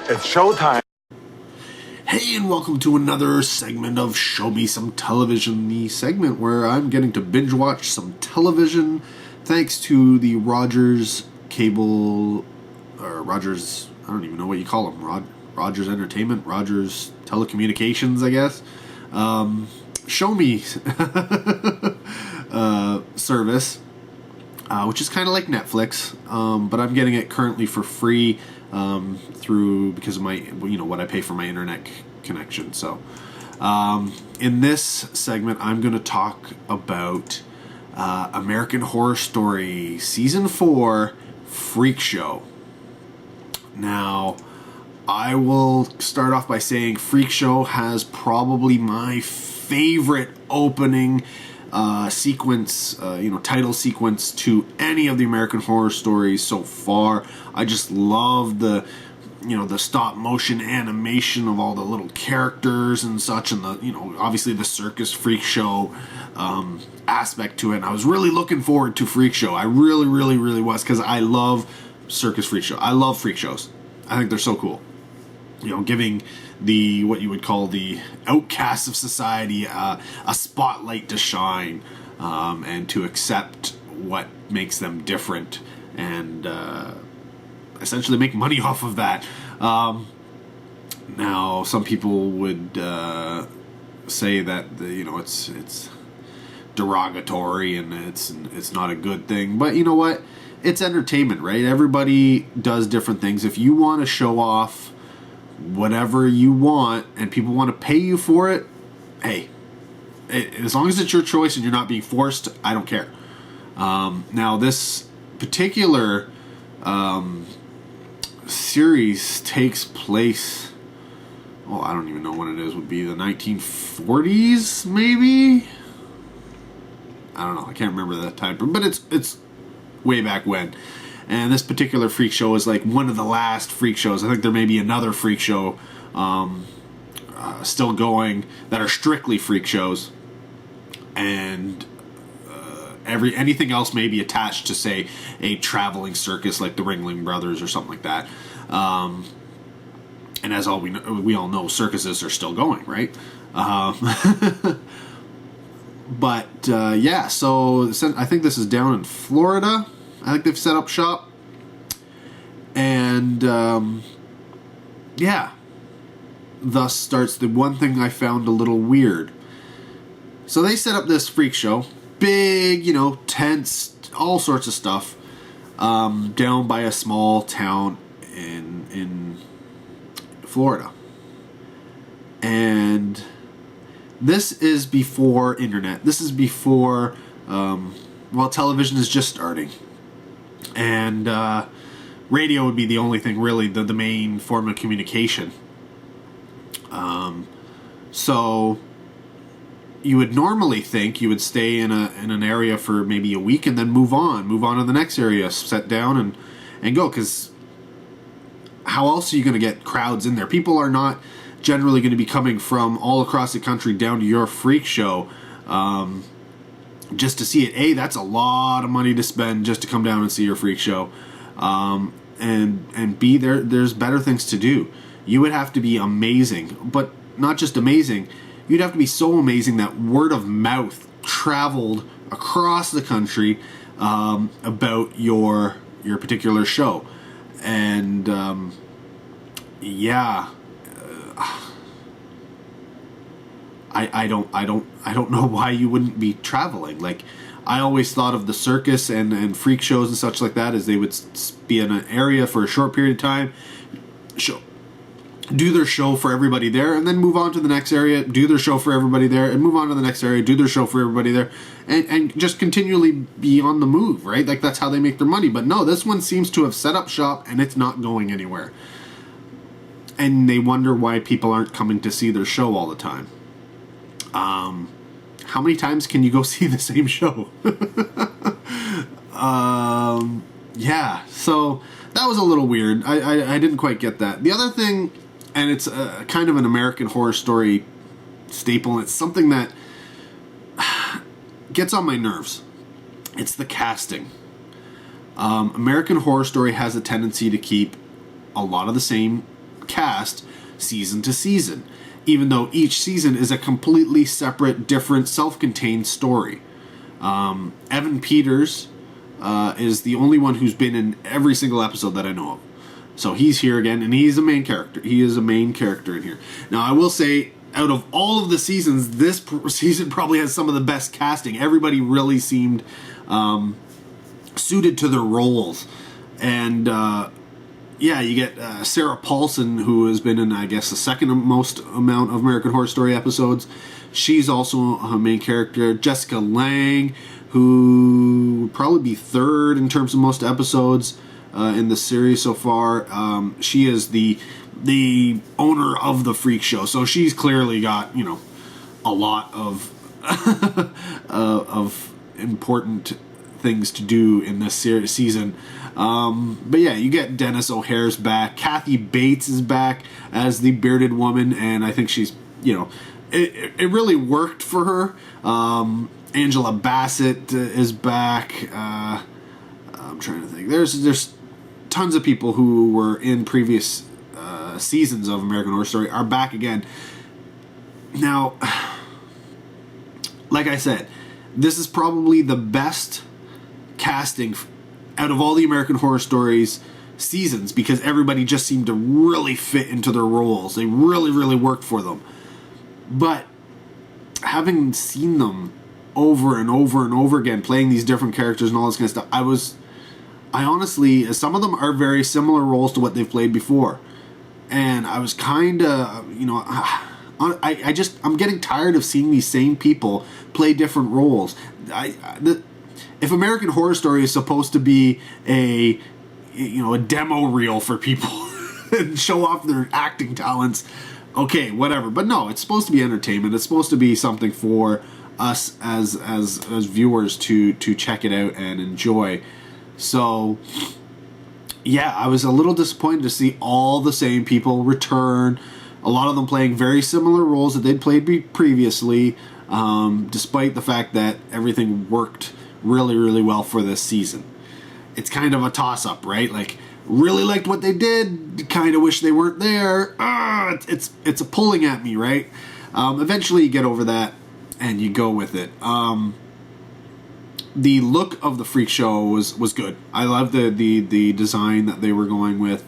It's showtime. Hey, and welcome to another segment of Show Me Some Television, the segment where I'm getting to binge watch some television thanks to the Rogers cable, or Rogers, I don't even know what you call them, Rogers Entertainment, Rogers Telecommunications, I guess, Show Me service, which is kind of like Netflix, but I'm getting it currently for free because of my, what I pay for my internet connection. So, in this segment, I'm going to talk about American Horror Story Season 4 Freak Show. Now, I will start off by saying Freak Show has probably my favorite opening sequence, title sequence to any of the American Horror Stories so far. I just love the stop motion animation of all the little characters and such, and obviously the circus freak show aspect to it. And I was really looking forward to Freak Show. I really, really, really was, because I love circus freak show. I love freak shows. I think they're so cool. Giving the what you would call the outcasts of society a spotlight to shine, and to accept what makes them different, and essentially make money off of that. Now, some people would say that it's derogatory and it's not a good thing, but you know what? It's entertainment, right? Everybody does different things. If you want to show off whatever you want and people want to pay you for it, hey, as long as it's your choice and you're not being forced, I don't care. Now, this particular series takes place, I don't even know when it is, would be the 1940s, maybe? I don't know, I can't remember that time, but it's way back when. And this particular freak show is like one of the last freak shows. I think there may be another freak show still going that are strictly freak shows, and anything else may be attached to, say, a traveling circus like the Ringling Brothers or something like that. And as we all know, circuses are still going, right? But yeah, so I think this is down in Florida. I think they've set up shop. And yeah, thus starts the one thing I found a little weird. So they set up this freak show, big, tents, all sorts of stuff, down by a small town in Florida. And this is before internet. This is before, television is just starting. And radio would be the only thing, really, the main form of communication. So you would normally think you would stay in an area for maybe a week and then move on to the next area, sit down and go, because how else are you going to get crowds in there? People are not generally going to be coming from all across the country down to your freak show just to see it. A, that's a lot of money to spend just to come down and see your freak show. And B, there's better things to do. You would have to be amazing, but not just amazing. You'd have to be so amazing that word of mouth traveled across the country about your particular show. And yeah, I don't know why you wouldn't be traveling. Like, I always thought of the circus and freak shows and such like that as they would be in an area for a short period of time, do their show for everybody there, and then move on to the next area, do their show for everybody there, and move on to the next area, do their show for everybody there, and just continually be on the move, right? Like, that's how they make their money. But no, this one seems to have set up shop, and it's not going anywhere. And they wonder why people aren't coming to see their show all the time. How many times can you go see the same show? Yeah, so that was a little weird. I didn't quite get that. The other thing, and it's kind of an American Horror Story staple, and it's something that gets on my nerves. It's the casting. American Horror Story has a tendency to keep a lot of the same cast season to season, even though each season is a completely separate, different, self-contained story. Evan Peters is the only one who's been in every single episode that I know of. So he's here again, and he's a main character. He is a main character in here. Now, I will say, out of all of the seasons, this season probably has some of the best casting. Everybody really seemed suited to their roles. And, you get Sarah Paulson, who has been in, I guess, the second most amount of American Horror Story episodes. She's also a main character. Jessica Lange, who would probably be third in terms of most episodes in the series so far. She is the owner of the Freak Show, so she's clearly got a lot of of important things to do in this season. But yeah, you get Dennis O'Hare's back. Kathy Bates is back as the bearded woman, and I think she's it really worked for her. Angela Bassett is back. I'm trying to think. There's tons of people who were in previous seasons of American Horror Story are back again. Now, like I said, this is probably the best casting out of all the American Horror Stories seasons, because everybody just seemed to really fit into their roles. They really, really worked for them. But having seen them over and over and over again, playing these different characters and all this kind of stuff, I honestly, some of them are very similar roles to what they've played before. And I was kind of, I'm getting tired of seeing these same people play different roles. If American Horror Story is supposed to be a demo reel for people and show off their acting talents, okay, whatever. But no, it's supposed to be entertainment. It's supposed to be something for us as viewers to check it out and enjoy. So, yeah, I was a little disappointed to see all the same people return. A lot of them playing very similar roles that they'd played previously, despite the fact that everything worked really, really well for this season. It's kind of a toss-up, right? Like, really liked what they did, kind of wish they weren't there. It's a pulling at me, right? Eventually you get over that and you go with it. The look of the Freak Show was good. I loved the design that they were going with.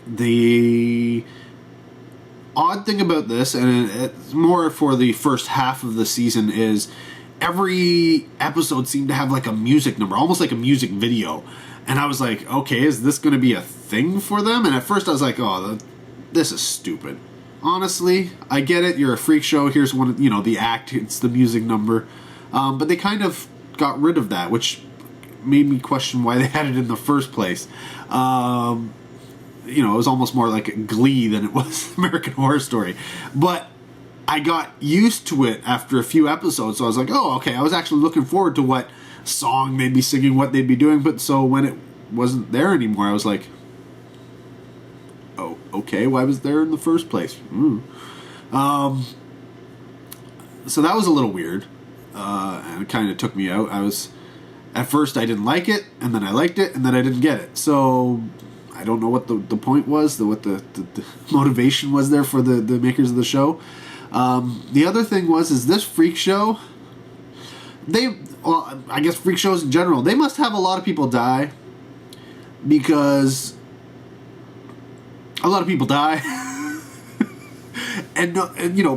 The odd thing about this, and it's more for the first half of the season, is every episode seemed to have like a music number, almost like a music video. And I was like, okay, is this going to be a thing for them? And at first I was like, oh, this is stupid. Honestly, I get it. You're a freak show. Here's one, the act. It's the music number. But they kind of got rid of that, which made me question why they had it in the first place. It was almost more like Glee than it was American Horror Story. But I got used to it after a few episodes, so I was like, oh, okay. I was actually looking forward to what song they'd be singing, what they'd be doing. But so when it wasn't there anymore, I was like, oh, okay, why was it there in the first place? So that was a little weird, and it kind of took me out. At first I didn't like it, and then I liked it, and then I didn't get it. So I don't know what the point was, what the motivation was there for the makers of the show. The other thing is this Freak Show, I guess freak shows in general, they must have a lot of people die, because a lot of people die. and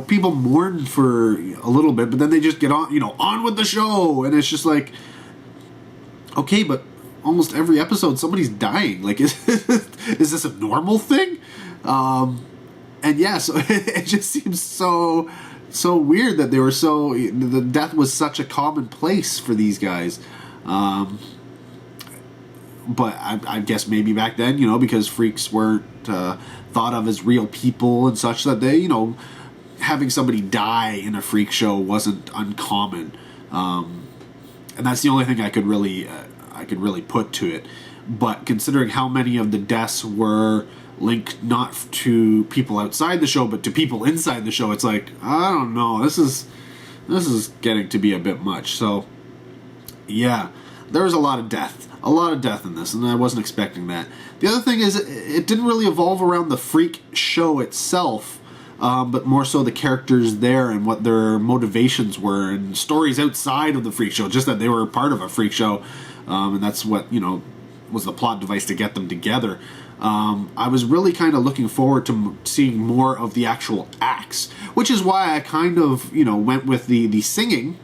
people mourn for a little bit, but then they just get on with the show, and it's just like, okay, but almost every episode somebody's dying. Like, is this a normal thing? And yeah, so it just seems so weird that they were the death was such a commonplace for these guys. But I guess maybe back then, because freaks weren't thought of as real people and such, that they, having somebody die in a freak show wasn't uncommon. And that's the only thing I could really put to it. But considering how many of the deaths were linked not to people outside the show, but to people inside the show, it's like, I don't know, this is getting to be a bit much. So yeah, there was a lot of death. a lot of death in this, and I wasn't expecting that. The other thing is, it didn't really evolve around the freak show itself, but more so the characters there and what their motivations were, and stories outside of the freak show, just that they were part of a freak show, and that's what, was the plot device to get them together. I was really kind of looking forward to seeing more of the actual acts, which is why I kind of, went with the singing.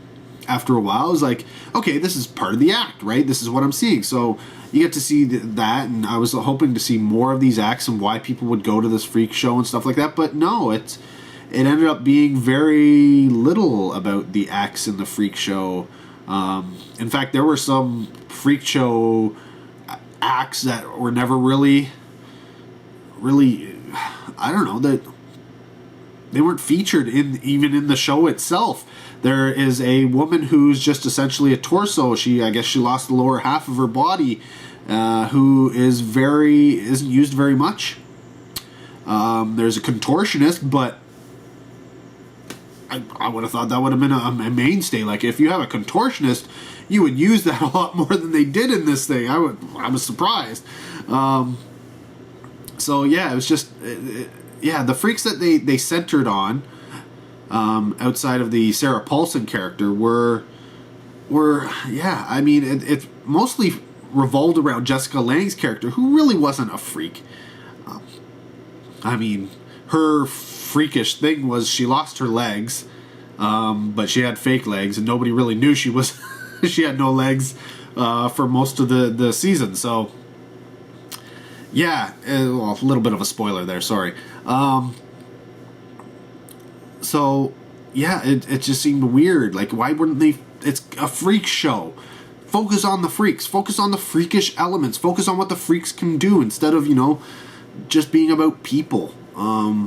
After a while, I was like, okay, this is part of the act, right? This is what I'm seeing. So you get to see that, and I was hoping to see more of these acts and why people would go to this freak show and stuff like that. But no, it ended up being very little about the acts in the freak show. In fact, there were some freak show acts that were never really, I don't know, that they weren't featured even in the show itself. There is a woman who's just essentially a torso. I guess she lost the lower half of her body, who isn't used very much. There's a contortionist, but I would have thought that would have been a mainstay. Like, if you have a contortionist, you would use that a lot more than they did in this thing. I was surprised. So yeah, it was just the freaks that they centered on. Outside of the Sarah Paulson character were it mostly revolved around Jessica Lange's character, who really wasn't a freak. Her freakish thing was she lost her legs, but she had fake legs, and nobody really knew she had no legs for most of the season. So yeah, a little bit of a spoiler there, sorry. So, yeah, it just seemed weird. Like, why wouldn't they... It's a freak show. Focus on the freaks. Focus on the freakish elements. Focus on what the freaks can do instead of, just being about people. I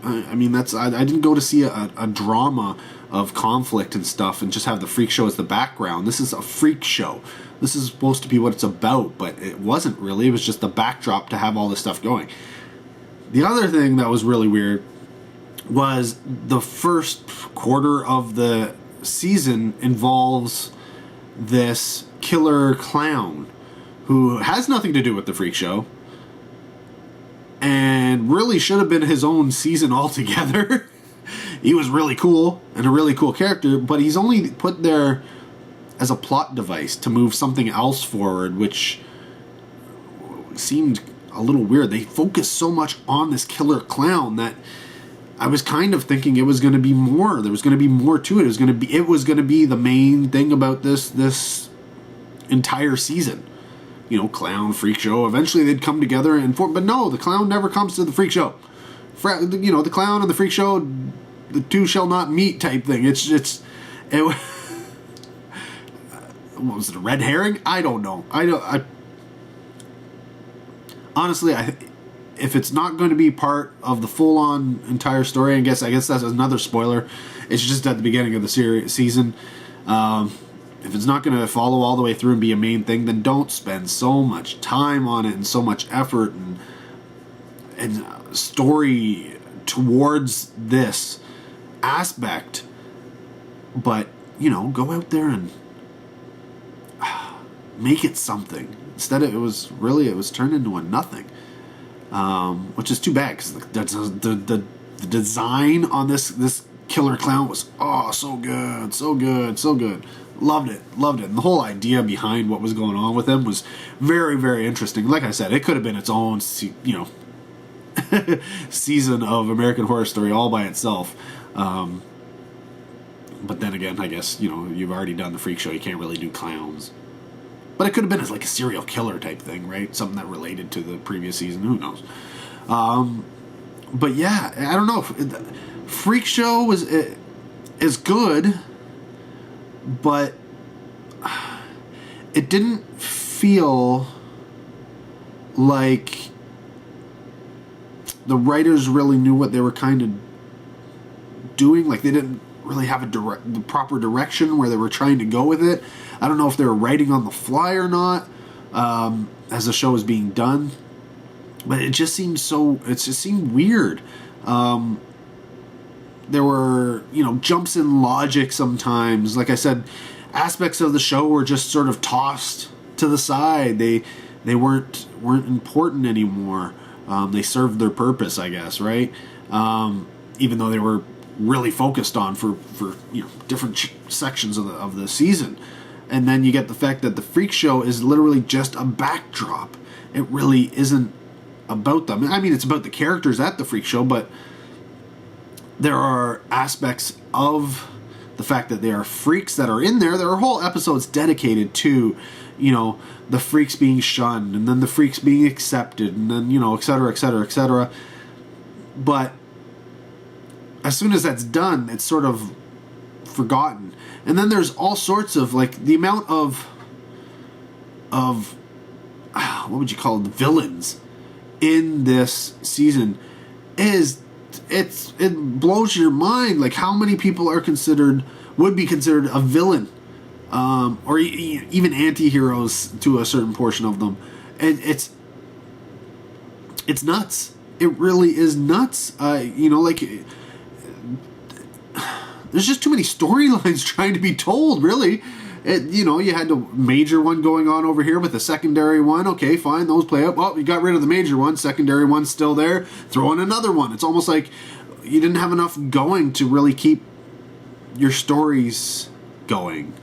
didn't go to see a drama of conflict and stuff and just have the freak show as the background. This is a freak show. This is supposed to be what it's about, but it wasn't really. It was just the backdrop to have all this stuff going. The other thing that was really weird was the first quarter of the season involves this killer clown who has nothing to do with the freak show and really should have been his own season altogether. He was really cool and a really cool character, but he's only put there as a plot device to move something else forward, which seemed a little weird. They focused so much on this killer clown that I was kind of thinking it was going to be more. There was going to be more to it. It was going to be the main thing about this entire season. Clown, freak show. Eventually they'd come together but no, the clown never comes to the freak show. The clown and the freak show, the two shall not meet type thing. What was it, a red herring? I don't know. Honestly, if it's not going to be part of the full-on entire story, I guess that's another spoiler. It's just at the beginning of the season. If it's not going to follow all the way through and be a main thing, then don't spend so much time on it and so much effort and story towards this aspect. But, go out there and make it something. Instead, it was turned into a nothing. Which is too bad, because the design on this killer clown was so good. Loved it. And the whole idea behind what was going on with him was very, very interesting. Like I said, it could have been its own season of American Horror Story all by itself. But then again, I guess you've already done the freak show. You can't really do clowns. But it could have been as like a serial killer type thing, right? Something that related to the previous season. Who knows? But yeah, I don't know. Freak Show is good, but it didn't feel like the writers really knew what they were kind of doing. Like, they didn't really have the proper direction where they were trying to go with it. I don't know if they were writing on the fly or not as the show was being done, but it just seemed weird. There were jumps in logic sometimes. Like I said, aspects of the show were just sort of tossed to the side. They weren't important anymore. They served their purpose, I guess, right? Even though they were really focused on for different sections of the season. And then you get the fact that the freak show is literally just a backdrop. It really isn't about them. I mean, it's about the characters at the freak show, but there are aspects of the fact that they are freaks that are in there. There are whole episodes dedicated to, the freaks being shunned, and then the freaks being accepted, and then, et cetera, et cetera, et cetera. But as soon as that's done, it's sort of forgotten. And then there's all sorts of, the amount of what would you call it, villains in this season it blows your mind. Like, how many people would be considered a villain, or even anti-heroes to a certain portion of them. And it's nuts. It really is nuts. There's just too many storylines trying to be told, really. You had the major one going on over here with the secondary one. Okay, fine, those play up. Well, you got rid of the major one. Secondary one's still there. Throw in another one. It's almost like you didn't have enough going to really keep your stories going,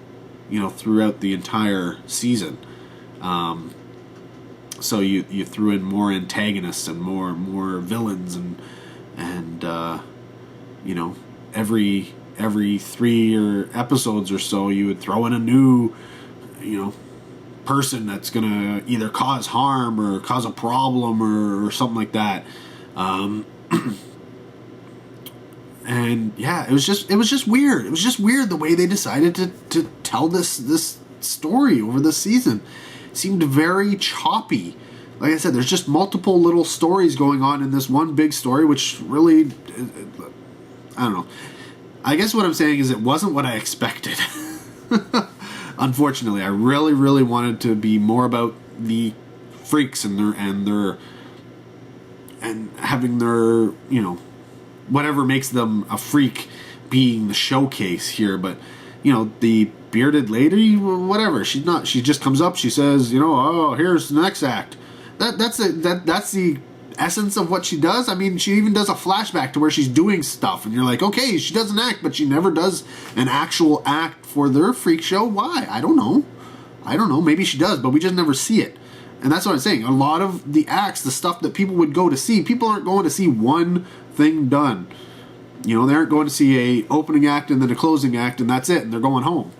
throughout the entire season. So you threw in more antagonists and more villains and every 3 episodes or so, you would throw in a new, person that's gonna either cause harm or cause a problem or something like that. And yeah, it was just weird. It was just weird the way they decided to tell this story over this season. It seemed very choppy. Like I said, there's just multiple little stories going on in this one big story, which really, I don't know. I guess what I'm saying is it wasn't what I expected. Unfortunately, I really, really wanted to be more about the freaks and having their, whatever makes them a freak being the showcase here. But, the bearded lady, whatever, she's not. She just comes up, she says, oh, here's the next act. That's the essence of what she does. I mean, she even does a flashback to where she's doing stuff, and you're like, okay, she does an act, but she never does an actual act for their freak show. Why? I don't know. Maybe she does, but we just never see it. And that's what I'm saying. A lot of the acts, the stuff that people would go to see, people aren't going to see one thing done. They aren't going to see a opening act and then a closing act, and that's it, and they're going home.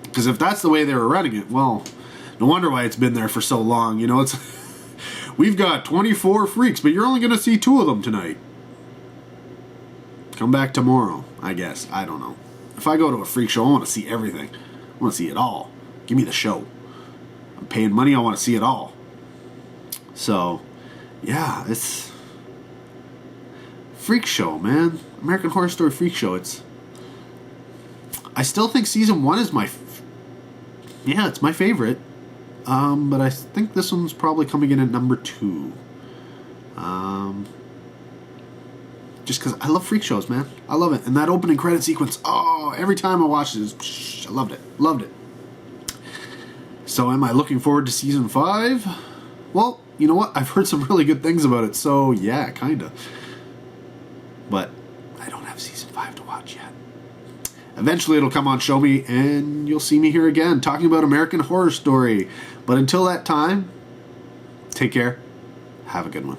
Because if that's the way they were running it, well, no wonder why it's been there for so long. It's we've got 24 freaks, but you're only going to see 2 of them tonight. Come back tomorrow, I guess. I don't know. If I go to a freak show, I want to see everything. I want to see it all. Give me the show. I'm paying money, I want to see it all. So, yeah, it's freak show, man. American Horror Story Freak Show. I still think season 1 is it's my favorite. But I think this one's probably coming in at number 2. Just because I love freak shows, man. I love it. And that opening credit sequence, every time I watch it, I loved it. Loved it. So am I looking forward to season 5? Well, you know what? I've heard some really good things about it, so yeah, kind of. But I don't have season 5 to watch yet. Eventually it'll come on Shomi, and you'll see me here again talking about American Horror Story. But until that time, take care. Have a good one.